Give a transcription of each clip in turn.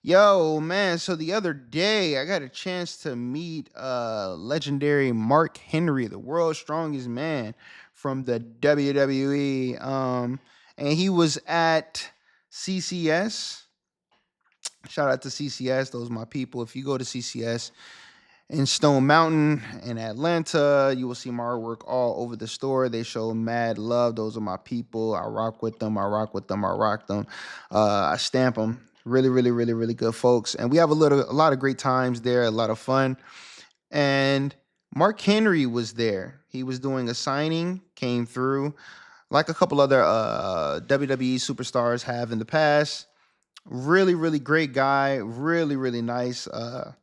Yo, man, so the other day I got a chance to meet legendary Mark Henry, the world's strongest man from the WWE. And he was at CCS. Shout out to CCS, those are my people. If you go to CCS in Stone Mountain in Atlanta, you will see my artwork all over the store. They show mad love. Those are my people. I rock with them. I rock with them. I rock them. I stamp them. Really, really, really, really good folks. And we have a lot of great times there, a lot of fun. And Mark Henry was there. He was doing a signing, came through, like a couple other WWE superstars have in the past. Really, really great guy. Really, really nice. I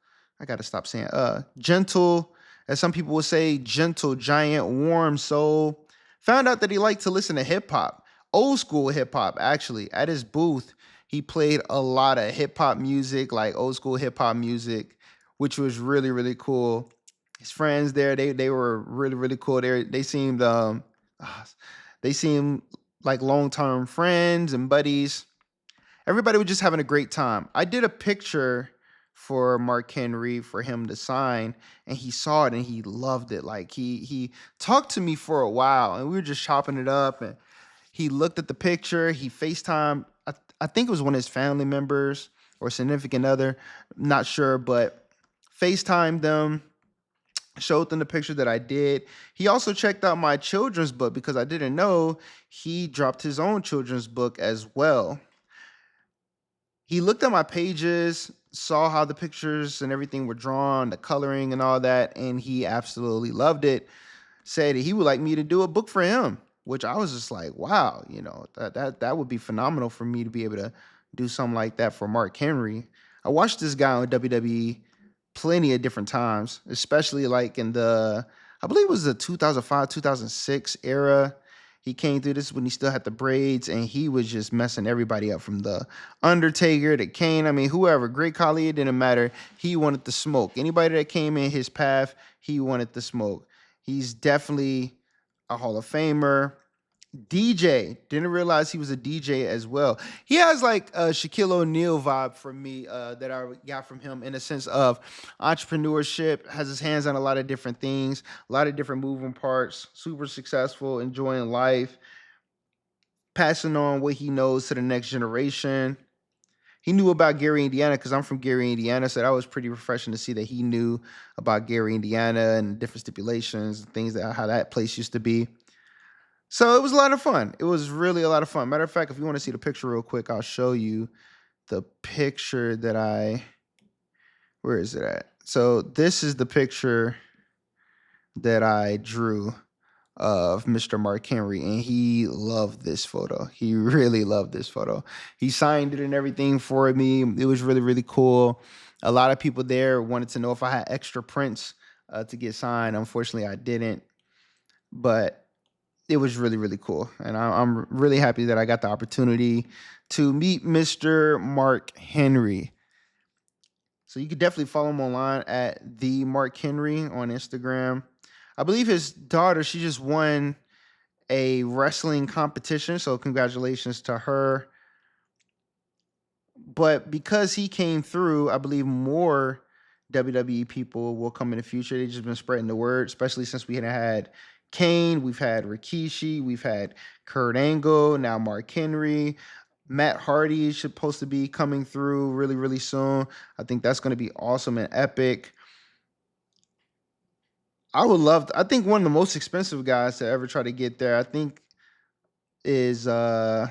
gotta stop saying gentle, as some people would say, gentle giant, warm soul. Found out that he liked to listen to hip hop, old school hip hop. Actually, at his booth, he played a lot of hip hop music, like old school hip hop music, which was really, really cool. His friends there, they were really, really cool. They seemed ah, they seemed like long term friends and buddies. Everybody was just having a great time. I did a picture for Mark Henry for him to sign, and he saw it and he loved it. Like he talked to me for a while, and we were just chopping it up. And he looked at the picture. He FaceTime. I think it was one of his family members or significant other. Not sure, but FaceTime them. Showed them the picture that I did. He also checked out my children's book because I didn't know he dropped his own children's book as well. He looked at my pages, saw how the pictures and everything were drawn, the coloring and all that, and he absolutely loved it. Said he would like me to do a book for him, which I was just like, wow, that would be phenomenal for me to be able to do something like that for Mark Henry. I watched this guy on WWE plenty of different times, especially like in I believe it was the 2005, 2006 era. He came through this when he still had the braids, and he was just messing everybody up from the Undertaker to Kane. I mean, whoever, Great Khali, it didn't matter. He wanted the smoke. Anybody that came in his path, he wanted the smoke. He's definitely a Hall of Famer. DJ. Didn't realize he was a DJ as well. He has like a Shaquille O'Neal vibe for me that I got from him in a sense of entrepreneurship, has his hands on a lot of different things, a lot of different moving parts, super successful, enjoying life, passing on what he knows to the next generation. He knew about Gary, Indiana, because I'm from Gary, Indiana. So that was pretty refreshing to see that he knew about Gary, Indiana, and different stipulations and things that how that place used to be. So it was a lot of fun. It was really a lot of fun. Matter of fact, if you want to see the picture real quick, I'll show you the picture that where is it at? So this is the picture that I drew of Mr. Mark Henry, and he loved this photo. He really loved this photo. He signed it and everything for me. It was really, really cool. A lot of people there wanted to know if I had extra prints to get signed. Unfortunately, I didn't, but it was really, really cool. And I'm really happy that I got the opportunity to meet Mr. Mark Henry. So you could definitely follow him online at the Mark Henry on Instagram. I believe his daughter, she just won a wrestling competition. So congratulations to her. But because he came through, I believe more WWE people will come in the future. They've just been spreading the word, especially since we had Kane, we've had Rikishi, we've had Kurt Angle, now Mark Henry. Matt Hardy is supposed to be coming through really, really soon. I think that's going to be awesome and epic. I think one of the most expensive guys to ever try to get there, I think, is who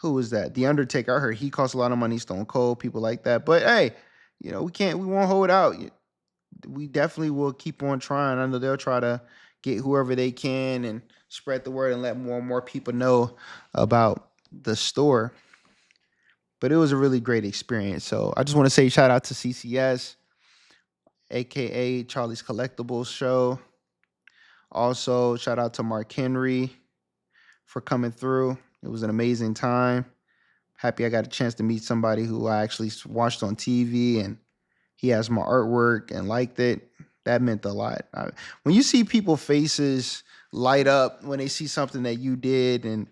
was that? The Undertaker. I heard he costs a lot of money, Stone Cold, people like that. But hey, we won't hold out. We definitely will keep on trying. I know they'll try to get whoever they can and spread the word and let more and more people know about the store. But it was a really great experience. So I just want to say shout out to CCS, aka Charlie's Collectibles Show. Also, shout out to Mark Henry for coming through. It was an amazing time. Happy I got a chance to meet somebody who I actually watched on TV, and he has my artwork and liked it. That meant a lot. When you see people faces light up when they see something that you did and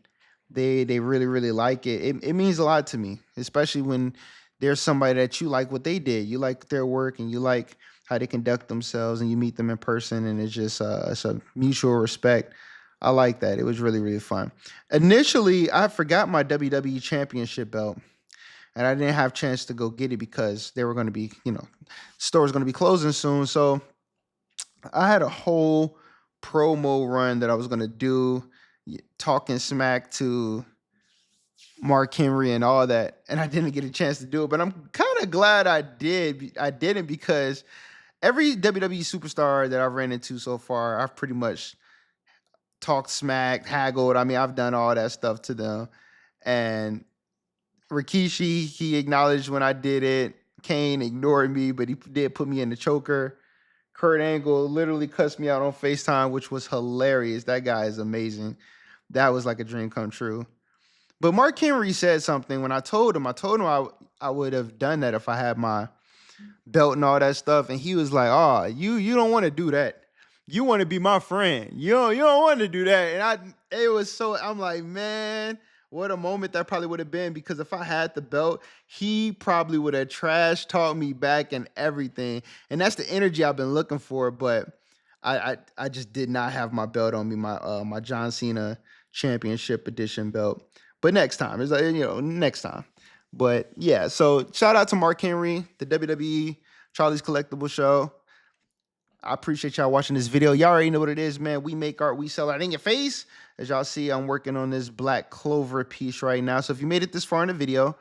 they really, really like it, it means a lot to me, especially when there's somebody that you like what they did. You like their work and you like how they conduct themselves, and you meet them in person, and it's a mutual respect. I like that. It was really, really fun. Initially, I forgot my WWE championship belt, and I didn't have a chance to go get it because they were going to be, store was going to be closing soon. So I had a whole promo run that I was going to do, talking smack to Mark Henry and all that, and I didn't get a chance to do it. But I'm kind of glad I did. I didn't, because every WWE superstar that I've ran into so far, I've pretty much talked smack, haggled. I mean, I've done all that stuff to them. And Rikishi, he acknowledged when I did it. Kane ignored me, but he did put me in the choker. Kurt Angle literally cussed me out on FaceTime, which was hilarious. That guy is amazing. That was like a dream come true. But Mark Henry said something when I would have done that if I had my belt and all that stuff. And he was like, "Oh, you don't want to do that. You want to be my friend. You don't want to do that." And it was so, I'm like, man, what a moment that probably would have been, because if I had the belt, he probably would have trash talked me back and everything. And that's the energy I've been looking for. But I just did not have my belt on me, my John Cena Championship Edition belt. But next time, it's like, next time. But yeah, so shout out to Mark Henry, the WWE Charlie's Collectible Show. I appreciate y'all watching this video. Y'all already know what it is, man. We make art, we sell art in your face. As y'all see, I'm working on this Black Clover piece right now. So if you made it this far in the video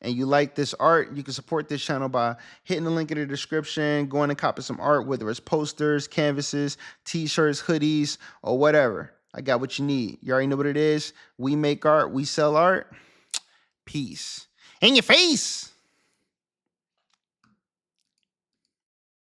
and you like this art, you can support this channel by hitting the link in the description, going and copy some art, whether it's posters, canvases, t-shirts, hoodies, or whatever. I got what you need. You already know what it is. We make art, we sell art. Peace. In your face.